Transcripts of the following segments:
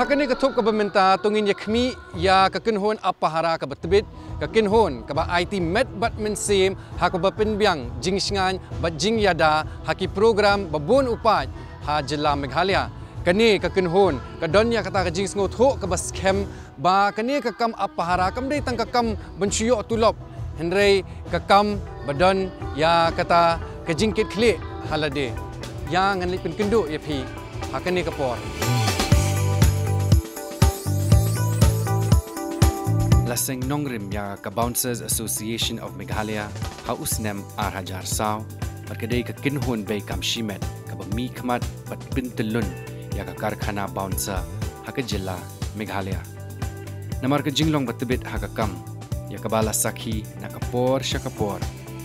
Hakani ketup kebeminta tungin yakmi ya kekenhon apa hara ke betebit kekenhon ke IT met bat mensim hak bepinbiang jing singan bat jing yada haki program babun upat ha jela Meghalaya. Kani kekenhon ke donya kata ke jing sngothok ke baskem ba kani ke kam apa hara kam dei tang ke kam bencuyok tulop hendrei ke kam badon ya kata ke jingkit klik halade yang ngan lipin kenduk ya pi hakani ke por. Laseng nongrim ya ka Bouncers Association of Meghalaya ha usnem arhajar saw berkedai ke kinhun bei kam shimet ka bami khmat bat bintelun ya ka karkhana bouncer ha ka jilla Meghalaya namar ke jinglong batbit ha ka kam ya ka bala sakhi na ka por shakapor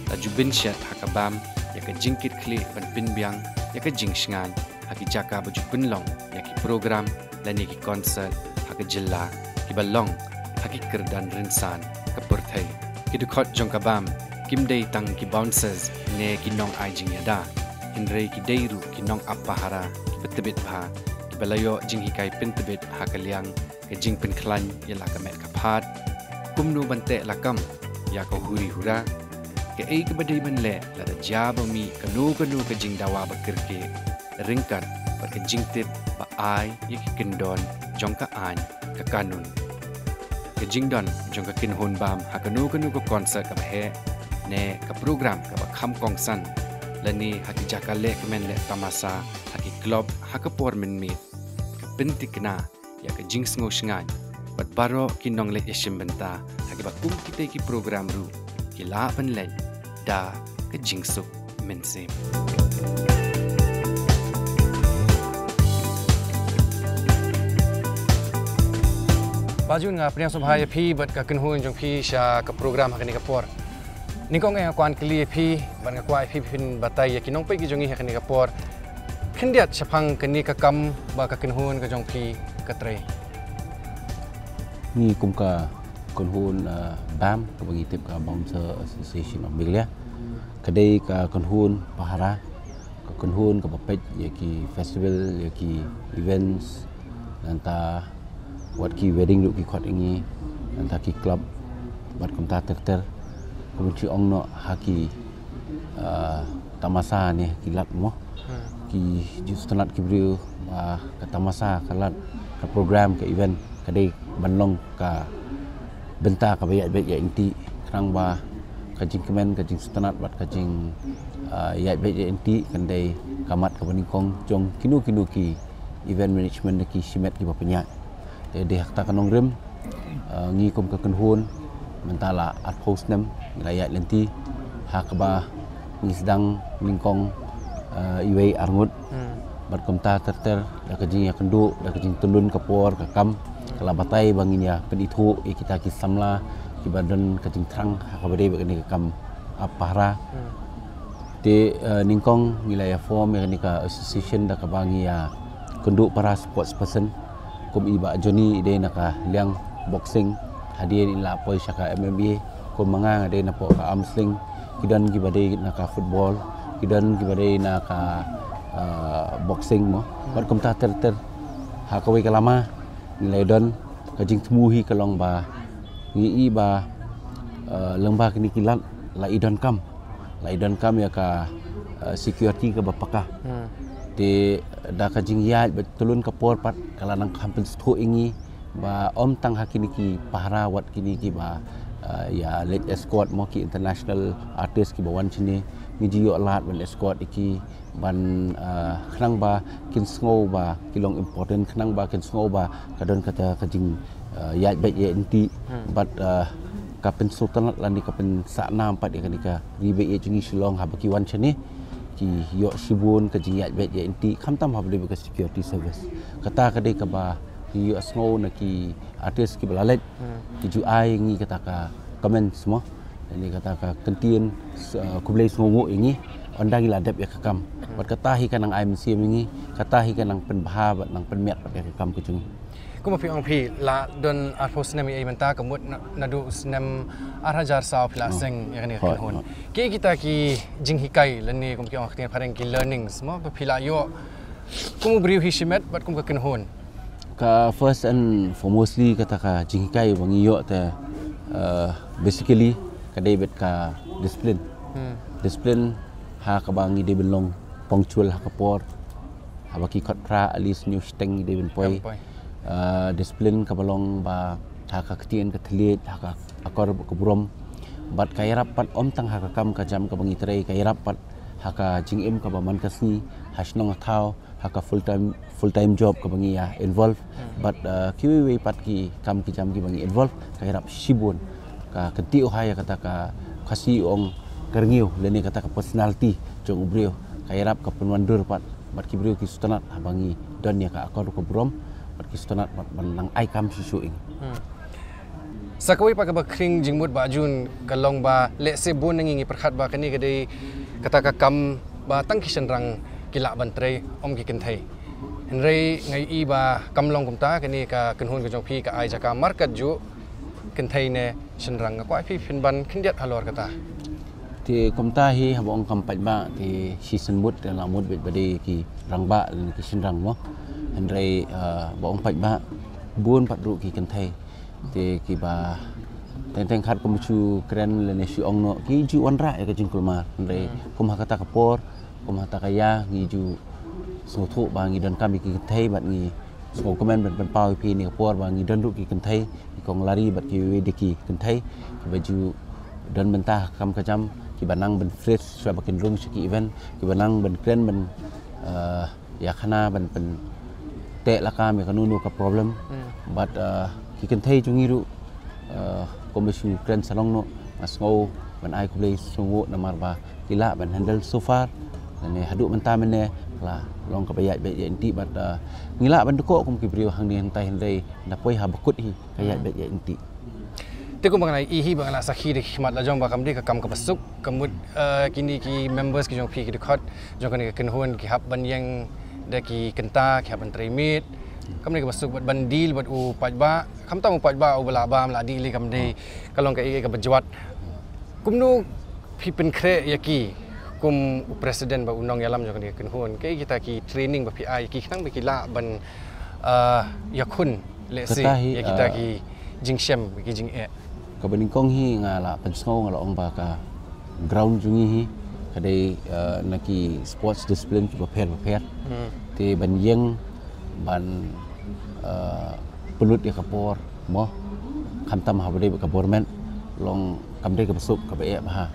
la jubin shat ha ka bam ya ka jingkit kli ban binbiang ya ka jingsngan ha ki jaka baju binlong ya ki program dan ya ki concert ha ka jilla ki balong hakikir dan rinsan kapurthai kidukot jongkabam kimdei tang ki bouncers ne ki nong aijing yada hinrei ki deiru ki nong appahara ki betebit pha ki balayo jinghikai pentebit hakaliang ke jingpin khlan yala kamet kaphat kumnu bante lakam ya ko huri hura ke ei ke badai manle la da jabami kanu ke jing dawa bakirke ringkat bar ke jingtip ba ai ye ki kindon jongka an ka kanun ke jingdon jongka kinhon bam hakanu ko concert ka he ne ka program ka kham kongsan lani haki jakale kemen le tamasa haki club hakapor min mi ka pentikna ya ka jing sngo shngan bat baro kinong le ishim benta haki ba kum kite ki program ru ki la pan len da ka jing suk min sim. Bajun nga priang subhaya pi bat ka kinhun jong pi sha ka program hakani ka por ningkong nga kwan kli pi ban nga kwai pi pin batai ya kinong pe ki jongi hakani ka por khindiat chapang kani ka kam ba ka kinhun ka jong pi ka tre ni kum ka kinhun bam ka bagi tip ka Bouncer Association of Meghalaya kadai ka kinhun pahara ka kinhun ka bapet ya ki festival ya ki events dan ta wat ki wedding lu ki khot ingi anta ki club bat komta terter kemudian ongno haki tamasa ni ki lat mo ki justanat ki brio ka tamasa kalat ka program ka event kadai banlong ka benta ka bayat bet ya inti krang ba ka jing kemen ka jing justanat bat ka jing ya bet ya inti kandai kamat ka baningkong jong kinu ki event management ki simet ki bapenya de hakta kanong rim ngi kum ka kenhun mentala at post nem layat lenti hakba ngi sedang lingkong iwei arngut bat komta terter da kajing ya kendu da kajing tulun kapor ka kam kala batai banginya penithu kita ki samla ki badan kajing trang hakabade begini ka kam apara de ningkong wilayah form ya ni ka association da ka bangi ya kendu para sports person kum iba Johnny ide naka liang boxing hadir ila poi syaka MMA kum manga ade napo ka arm sling kidan gibade naka football kidan gibade naka boxing mo bat kum ta ter hakawi kalama nilai don kajing temuhi kalong ba ngi ba lengba kini kilat la idon kam ya ka security ka bapaka di da kajing ya betulun kapor pat kala nang hampir stu ingi ba om tang hakini ki pahara wat kini ki ba ya let escort mo ki international artist ki bawan sini ngiji yo lat wel escort iki ban khnang ba kin sngo ba kilong important khnang ba kin sngo ba kadon kata kajing ya bet ye inti but kapen sultan lani kapen sakna pat ya kanika ribe ye jungi shilong habaki wan chani ki yo sibun ka jingat bet ya inti khamtam habli ka security service kata kadai ka ba ki yo sngo na ki artist ki balalet ki ju ai ngi kata ka comment semua ini kata ka kentien kublai sngo ingi ondang ila dep ya kakam bat kata hi kanang ai museum ingi kata hi kanang penbah bat nang penmet ya kakam ku jungi kuma pi ong pi la don arpos nem ai menta kamut nadu nem arhajar saw pla seng ya ni kan ki kita ki jing hikai lani kum ki ong khting phareng ki learnings mo pila yo kum briu hi shimet bat kum ka kin hon Ka first and foremostly kata ka jingkai bangi yo te basically ka David ka discipline. Discipline ha ka bangi de belong punctual ha ka por. Ha baki kontra at least new steng de ben poi. Discipline ka balong ba ha ka ketien ka telit ha ka akor ka brom. Bat kay rapat om tang ha ka kam ka jam ka bangi trai kay rapat ha ka jingim ka ba man kasni hasnong thao ha ka full time job ka bangi ya involve but kiwi pat ki kam ki jam ki bangi involve kay rap sibun ka kenti o haya kata ka kasi ong karngiu leni kata ka personality jong ubrio kay rap ka penwandur pat bat ki brio ki sutanat ha bangi don ya ka akor ko brom bat ki sutanat bat nang ai kam susuing Sakawai pa ka ba kring jingmut ba jun kalong ba let's say bon nangingi perkhat ba kani kadai kata ka kam ba tang kisan rang kila bantre om ki kenthai henrei ngai i ba kamlong kumta kani ka kenhun ka jong phi ka ai jaka market ju kenthai ne shenrang ka phi phin ban khindiat halor kata ti kumta hi habong kampat ba ti season mut la mut bet bade ki rangba ki shenrang mo henrei bong pat ba bun pat ru ki kenthai ti ki ba teng khat kum chu kren le ne shi ong no ki ju wanra ya ka jingkul ma henrei kum hakata ka por kum hata kaya ngi ju so thu ba ngi dan kam ki thai bat ngi so comment ban pau pi ni por ba ngi dan ru ki kan thai ki kong lari bat ki we de ki kan thai ki baju dan mentah kam ka jam ki banang ban fresh sa ba kin rung ki event ki banang ban kren ban ya khana ban pen te la kam ka nu ka problem but ki kan thai chu ngi ru komisu kren salong no asngau ban ai ku le sungu namar ba kila ban handle so far ne haduk mentah mene la long ka bayat bet inti bat ngila ban deko kum ki brio hang ni hentai hendai na poi ha bakut hi kayat bet inti te kum bangai i hi bangala sakhi de khmat la jong ba kam de ka kam ka basuk kamut kini ki members ki jong phi ki dekhot jong kan ken hon ki hab ban yang de ki kenta ki hab ban trimit kam ni ka basuk bat ban deal bat u pajba kam ta mu pajba u bala ba la deal kam de kalong ka i ka bajwat kum nu phi pen kre yaki kum presiden ba unong yalam jong ni ken hon ke kita ki training ba PI ki khang ba ki la ban yakun let's say ya kita ki jingshem ki jing e ka baning kong hi ngala pensngau ngala ong ba ka ground jungi hi kadai naki sports discipline ki ba pher te ban yeng ban pelut ya kapor mo khamtam ha bade ka government long kamde ka besuk ka ba e ba ha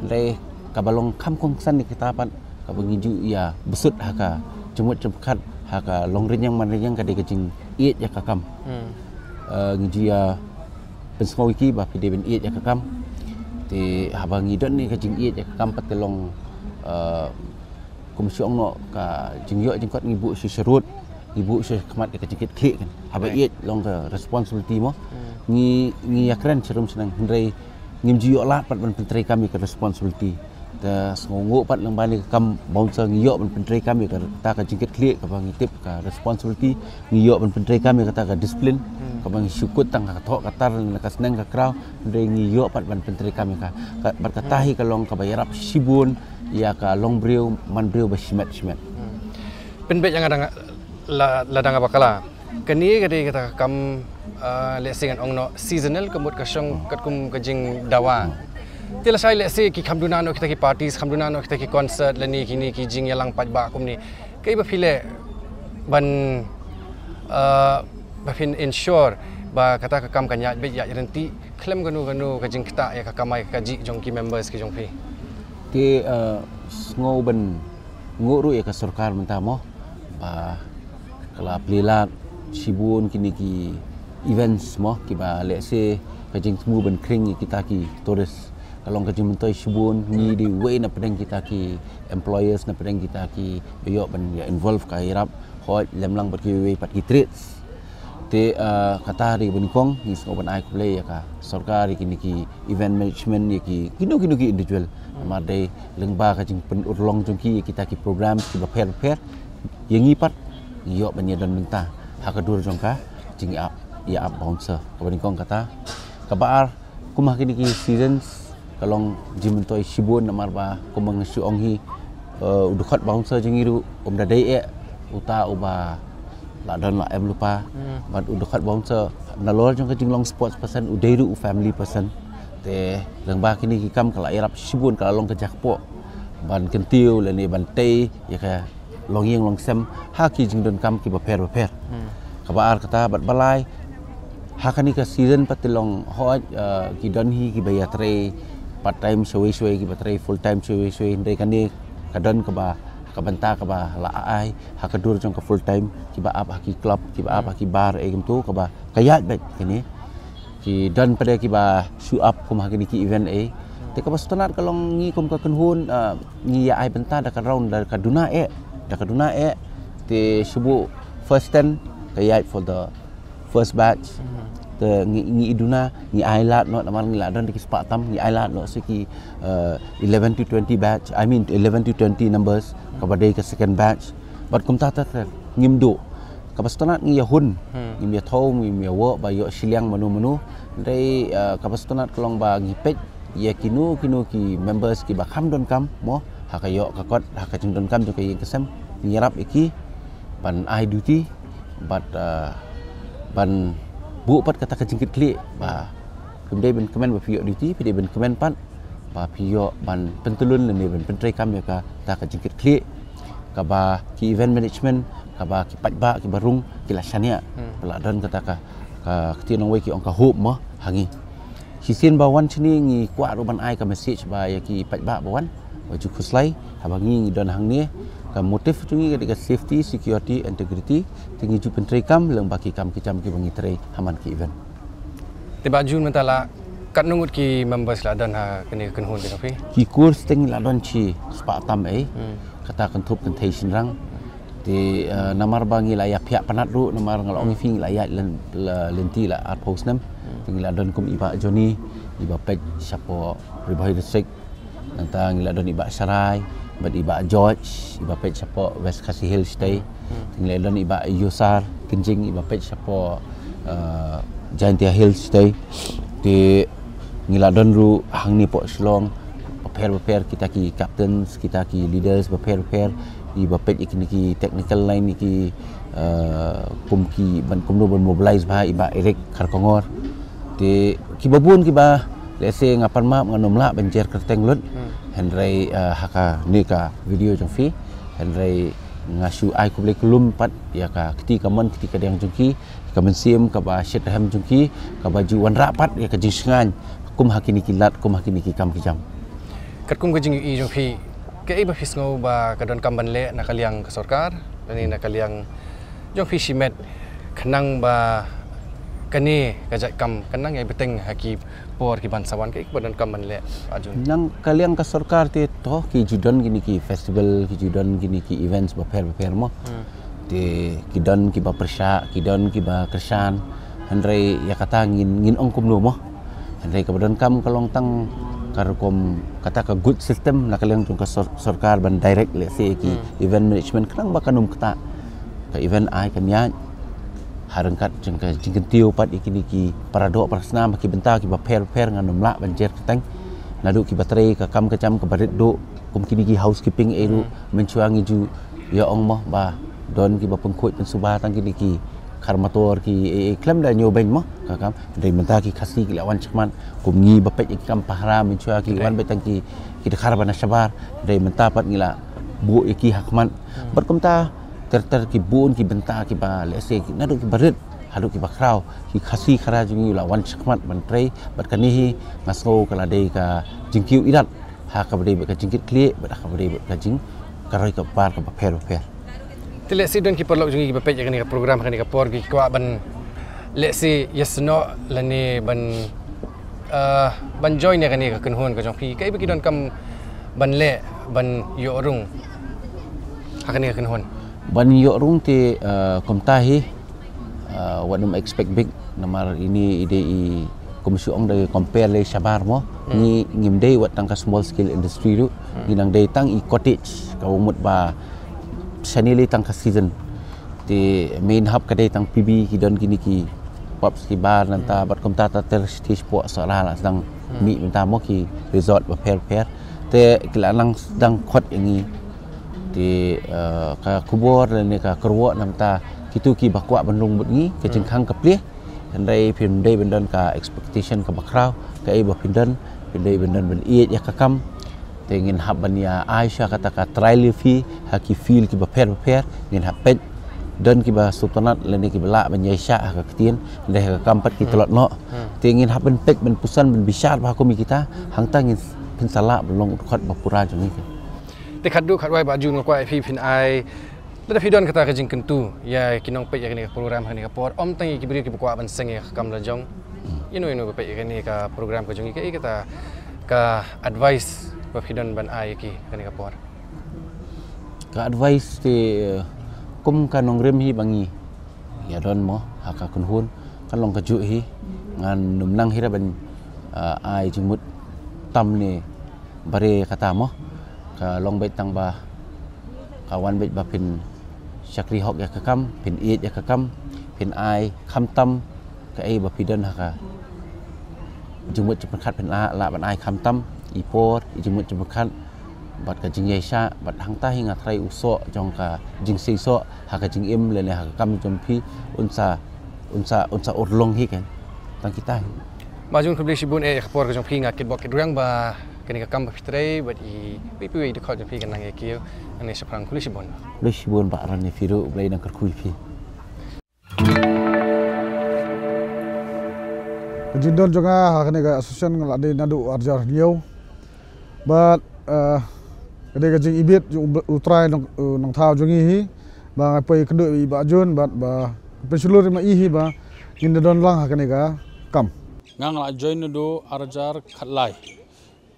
dai kabalong kam kong san ni kita pan ka bangiju ya besut haka jemut jemkat haka long renyang man renyang ka de kecing iet ya kakam ngiji ya pensngau iki ba pide ben iet ya kakam te habangi don ni kecing iet ya kakam pat long komisi ong no ka jingyo jingkot ngibu si serut ibu si khamat ka cikit klik kan haba iet long ka responsibility mo ngi yakran cerum senang hendrai ngimji yo lat pat ban pentri kami ka responsibility ta ngongo pat lang bani kam bouncer ngiyo ban pentri kami ka ta ka jingkit klik ka bang tip ka responsibility ngiyo ban pentri kami ka ta ka discipline ka bang syukut tang ka thok ka tar ka senang ka kraw ndai ngiyo pat ban pentri kami ka bat ka tahi ka long ka bayarap sibun ya ka long brio man brio ba shimet pen bet yang ada ladang bakala kani kade kata kam lesingan ong no seasonal kemut ka syong kum kajing dawa tila sai lesi ki khamduna no kita ki parties khamduna no kita ki concert lani kini ki jing yalang pajba kum ni kai ba phile ban ba fin ensure ba kata ka kam kanya be ya renti klem ganu kajing kita ya ka kamai ka ji jong ki members ki jong phi ti ngau ban nguru ya ka sarkar mentamo ba kala plilat sibun kini ki events mo ki ba let's say kajing temu ban kring kita ki tourist kalau kajing mentoi sibun ni di way na pedang kita ki employers na pedang kita ki yo ban ya involve ka irap hot lemlang ber ki way pat ki treats te kata ri ban kong ni so ban ai play ya ka sarkar kini ki event management ya ki kino ki individual madai lengba kajing pen urlong jong ki kita ki program ki ba per yang ipat yo ban ya dan mentah hakadur jongka jing ya up bouncer kabani kong kata kabar kumah kini ki seasons kalong jimentoi sibun namar ba kumang suong hi udukhat bouncer jingiru dadai e uta uba la don la em lupa but udah kat bouncer nalor jong ka jinglong sports person udai du family person te lang ba kini ki kam kala irap sibun kala long ka jakpo ban kentiu le ni ban tei ya ka long yeng long sem ha ki jing don kam ki ba per ka ba ar kata bat balai ha kani ka season patilong hoj ki don hi ki ba ya tre part time shwe ki ba tre full time shwe ndai kani ka don ka ba ka banta ka ba la ai ha ka dur jong ka full time ki ba ap ha ki club ki ba ap ha ki bar e gum tu ka ba kayat bet kini ki don pada ki ba show up kum ha kini ki event e te ka ba stonat kalong ngi kum ka kunhun ngi ya ai banta da ka round da ka duna e te subu first 10 kayat for the first batch te ngi iduna ngi ai lat no namal ngi ladon di sepak tam ngi ai lat no seki 11 to 20 batch I mean 11 to 20 numbers kabadai ke second batch bat kum ta ngim du kapastonat ngi yahun ngim ya thom ngim ya wo ba yo siliang manu dai kapastonat kolong ba ngi pet ya kinu ki members ki ba kham don kam mo hakayo kakot hakajing don kam jo ke kesem nyerap iki ban ai duty but ban bu pat kata kejingkit klik ba kemudian ben kemen ba pio duty pide ben kemen pat ba pio ban pentulun ni ben pentrai kam ya ka ta kejingkit klik ka ba ki event management ka ba ki patba ki barung ki lasania peladon kata ka keti nong we ki ong ka hope mo hangi hisin ba wan chini ngi kwa ro ban ai ka message ba ya ki patba ba wan baju khuslai habangi don hang ni ka motif tungi ka safety security integrity tingi ju pentrai kam leng baki kam ki jam ki bangi trai haman ki event tiba jun mentala kat nungut ki members la don ha kini kenhun ki nopi ki kurs ting la don chi spa tam kata kentup kentai sinrang di namar bangi la ya pihak panat ru namar ngalong fing la ya lenti la art post nam tingi la don kum iba joni iba pej siapa Ribahi District nantang la don iba Sarai bad iba George iba pej siapa West Khasi Hill stay tingi la don iba Yusar Kenjing iba pej siapa Jaintia Hill stay di ngila don ru hang ni pok Selong prepare kita ki captains kita ki leaders prepare di bapet ikini ki technical line ki kum ki ban kum no ban mobilize ba iba Eric Karkongor di ki babun ki ba lese ngapan ma nganom la banjer kerteng lut Henry haka ni ka video jong fi Henry ngasu ai ku boleh kelum pat ya ka ketika man ketika yang jongki ka mensim ka ba shet ham jongki ka baju wan rapat ya ka jingan kum hakini kilat kum hakini ki kam kijam kat kum kejing i jong fi ke iba fis ngau ba kadon kamban le nakaliang ke sorkar ni nakaliang jong fi simet kenang ba kani kajak kam kenang ai beteng haki por ki bansawan ke kadon kamban le ajun nang kaliang ke sorkar te to ki judon gini ki festival ki judon gini ki events ba per mo te ki don ki ba persya ki don ki ba kersan handrai ya kata ngin ong kum no mo handrai ka badon kam kalong tang karkom kata ka good system nakaliang jong ka sorkar ban direct let's say ki event management kenang bakanum kata ka event ai kanya harengkat jeng ka jingkentiu pat ikini ki paradok prasna ki benta ki ba per nganum la banjer keteng nadu ki baterai ka kam kecam ka barit do kum kini ki housekeeping eru mencuangi ju ya ong moh ba don ki ba pengkut pensuba tang kini ki karmator ki klem da nyoben mo kakam dari menta ki khasi ki lawan chman kum ngi bapet ki kam pahra mencua ki wan betang ki dekhar bana sabar dari menta pat ngila bu ki hakman berkomta ter ki bun ki benta ki ba lese ki nadu ki barit hadu ki bakrau ki khasi khara jungi lawan chman bantrei berkanihi ngaso kala dei ka jingkiu idat ha ka bade ka jingkit klik ba ka bade ka jing karoi ka par ka per Let's see don ki perlu jungi bapet yang ni program kan ni kapor ki kwa ban let's see yes no lani ban join ni kan ni kenhun ka jong pi kai bagi don kam ban le ban yo rung akan ni kenhun ban yo rung ti kom tahi what do expect big namar ini ide komisi ong dari compare le sabar mo ni ngimdei wat tang ka small scale industry tu ni nang dei tang i cottage ka umut ba sanili tang ka season di main hub kadai tang PB ki don kini ki pops ki bar nanta bat kom ta ter stage po sala la sedang mi minta mo ki resort ba per te kilalang sedang khot ini di ka kubur dan ni ka kerwo nanta kitu ki bakwa bandung bungi ke jengkang ke plih andai pindai bendan ka expectation ke bakrau ke ai bapindan pindai bendan ben iet ya kakam tengin habania Aisyah kata ka trial fi haki feel ki baper ngin hapet dan ki ba sultanat leni ki bela banyai sya ka ketien deh ka kampat ki telot no tengin haben pek ben pusan ben bisyar ba ko mi kita hang tangin pin sala belong khot bapura joni ke te khaddu khadwai baju ngko ai phi phin ai da phi don kata ka jing kentu ya kinong pe ya ni program hani ka por om tangi ki bri ki bukwa ban seng ya kam la jong ino pe ya ni ka program ka jong ki kata ka advice ba phi don ban ai ki hani ka por ka advice te kum ka nongrem hi bangi ya don mo haka kun hun kan long ka ju hi ngan num nang hira ban ai jingmut tam ni bare kata mo ka long bait tang ba kawan bait ba pin syakri hok ya kakam pin iet ya kakam pin ai kham tam ka ai ba pidan haka jingmut cepat pin la ban ai kham tam ipor jingmut cepat bat ka jing yesa bat hang ta hinga trai uso jong ka jing seiso haka jing im le haka kam jompi unsa urlong hi kan tang kita majung publik sibun khapor ka jong phi ngakit bok kedurang ba kini ka kam fitre bat I pi de khot jompi kan nang ekio ani seprang kulis sibun ba ran ni firu blai nang kerkui phi jindon jonga hakane ka association ngala de nadu arjar niau but kade ka jing ibit utrai nang thau jongi hi ba pai kendu I ba jun ba pesulur ma I hi ba indon lang hakane ka kam ngang la join do arjar khatlai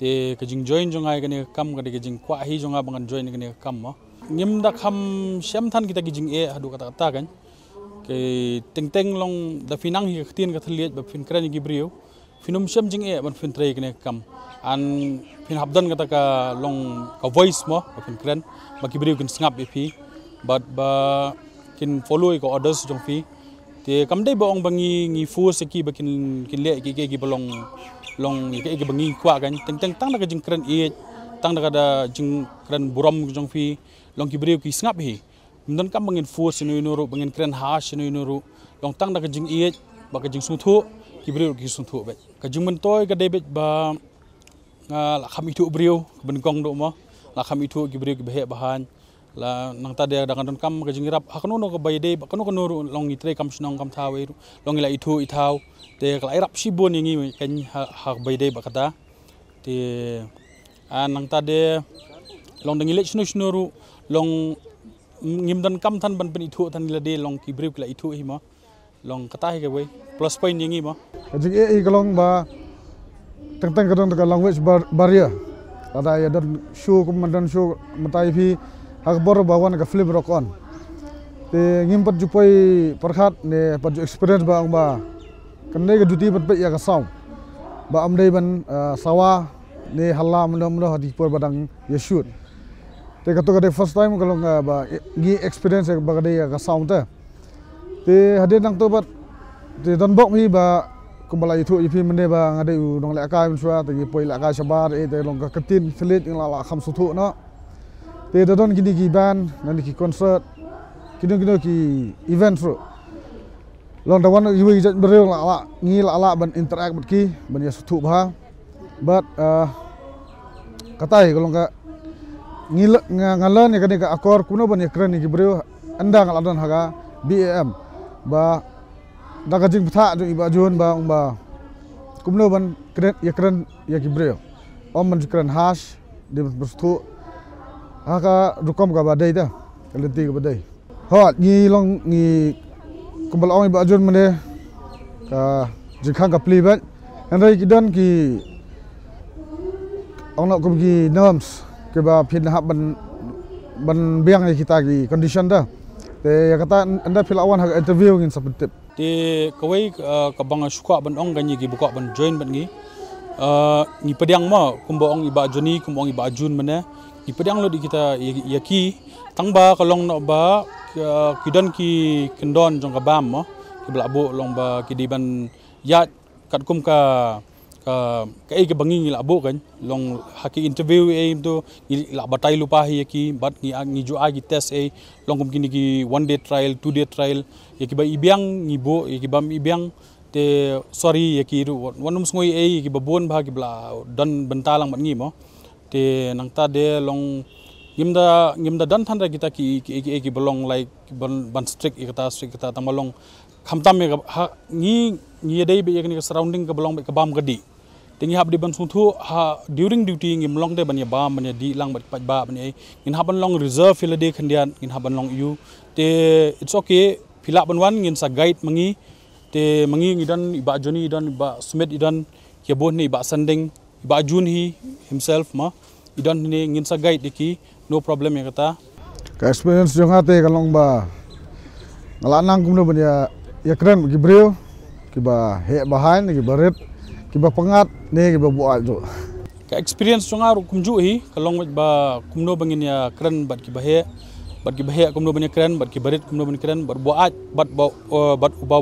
te ka jing join jongai kane kam kade ka jing kwa hi jonga bangan join kane kam mo ngim da kham syam than kita ki jing e hadu kata kata kan ke teng long da finang hi khtin ka thliet ba fin kran gi brio finum syam jing e ban fin trei kane kam an pin habdan kata ka long ka voice mo pin kren ba ki brio kin snap pi but ba kin follow ko orders jong fi te kam dei ba ong bangi ngi fu se ki ba kin le ki balong long ki bangi kwa kan teng tang da ka jing kren e tang da ka da jing kren buram jong fi long ki brio ki snap hi mdan kam bangin fu se nu ru bangin kren ha se nu ru long tang da ka jing e ba ka jing su thu ki brio ki su thu ba ka jing man toy ka debit ba la kham itu brio ben kong do mo la kham itu ki brio ki behe bahan la nang ta de dangan don kam ka jingirap hakno no ka bayde kanu kanu long itre kam snong kam thawe long ila itu ithau te ka irap sibon ngi kan hak bayde bakata te nang ta de long dangi lech no ru long ngim dan kam than ban pen itu than la de long ki brio ki la itu hi mo long kata hi ke we plus point ngi mo jing e kalong ba teng kadang ka language barrier ada ya dan show komandan show matai phi akbar bawan ka film rock on te ngimpat jupai perkhat ne pat experience ba kanne ka duty pat ya ka saw ba amdei ban sawa ne halla mno hadi por badang ya shoot te ka to ka first time kalong ba gi experience ba ka de ka saw te hade nang to bat te don bok mi ba kumbala itu ipi mende ba ngade u dong la kai mswa te poi la kai sabar te long ka ketin selit ing la kham suthu no te don gini ki ban nan ki concert kino ki event ro long da wan yu jat bereng la ngi la ban interact bat ki ban ya suthu ba but katai kalau ka ngi ngalan ya kane ka akor kuno ban ya kren ki bro anda ngaladon haga BAM ba daga jing putha jong iba jun ba kumno ban kren ya kibreo om man kren hash de berstu haka rukom ka badai da kalenti ka badai hot ni long ni kumbal ong iba jun mane ka jikhang ka plibat andai kidan ki ong nak kum ki norms ke ba phin hab ban biang kita ki condition da te ya kata anda filawan hak interview ngin sapetip te kawai ka bang suka ban ong ganyi gi buka ban join ban gi ni pediang ma kumbo ong iba joni kumbo ong iba jun mana ni pediang lo di kita yaki tangba kalong no ba kidan ki kendon jong ka bam mo ki blabo long ba ki di ban yat kat kum ka ka ke bangi ngila bo kan long haki interview tu ngila batai lupa hi ki bat ngi jo agi test long kum kini ki 1 day trial 2 day trial ki ba ibiang ngi bo ki bam ibiang te sorry ki wanum ngoi ki babon ba ki bla dan bentalang mat ngi mo te nang ta de long ngimda dan thandra kita ki belong like ban strict kita tamalong khamtam me ngi dei be yakni surrounding ka belong ka bam gadi tingi hab di ban suntu ha during duty ngi melong de ban ya bam ban ya di lang ba ban ngin haban long reserve fila de khandian ngin haban long you te it's okay pila ban wan ngin sa guide mangi te mangi ngidan iba joni idan iba smith idan ke bon ni iba sanding iba jun hi himself ma idan ni ngin sa guide diki no problem ya kata ka experience jong ate kalong ba ngalanang kumno ban ya keren gibril kiba he bahan ki baret kiba pengat ne kiba buat tu ka experience jong aru kumju hi kalong ba kumno bangin ya keren bat kiba he kumno ban keren bat ki baret kumno ban keren bat buat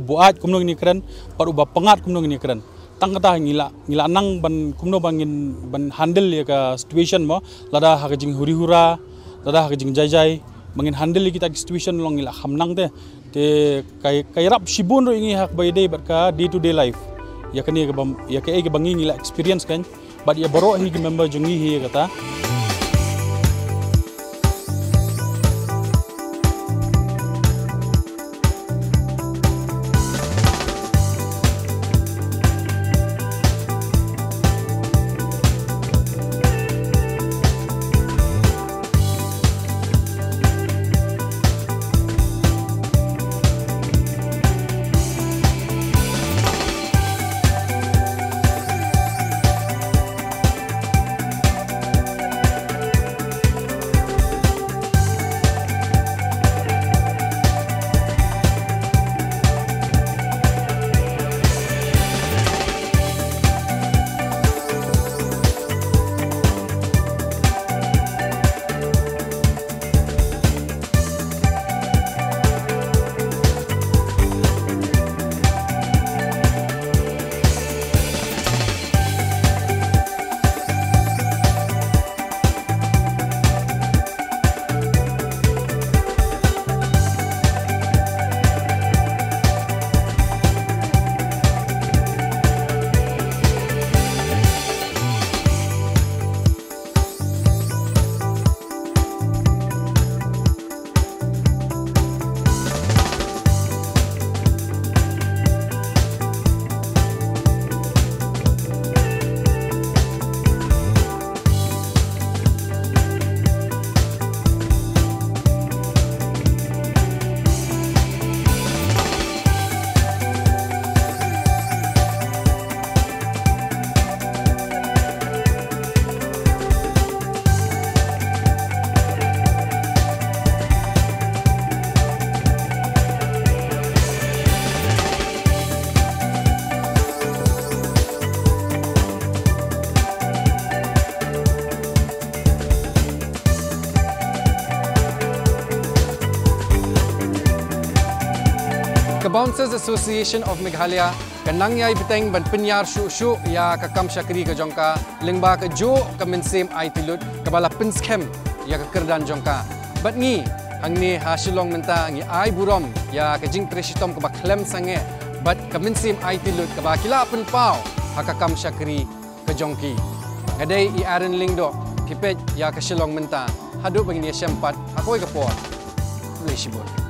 buat kumno ni keren bat uba pengat kumno ni keren tang kata ngila nang ban kumno bangin ban handle ya ka situation mo lada ha jing huri hura lada ha jing jai bangin handle kita situation long ngila hamnang te kay rap shibun ro ingi hak by day bat ka day to day life ya kani ka bangi ngila experience kan bat ya baro hi member jungi hi kata Bouncers Association of Meghalaya kanang yai biteng ban penyar shu ya kakam syakri ke jongka lengba ke jo ke mensim ai tilut kabala pinskem ya ke kerdan jongka bat ngi angni hasilong menta ngi ai burom ya ke jing tresitom ke baklem sange bat ke mensim ai tilut ke bakila pen pau hakakam syakri ke jongki ngadai I aren lingdo pipet ya ke silong menta hadu bangini sempat akoi ke por leshibur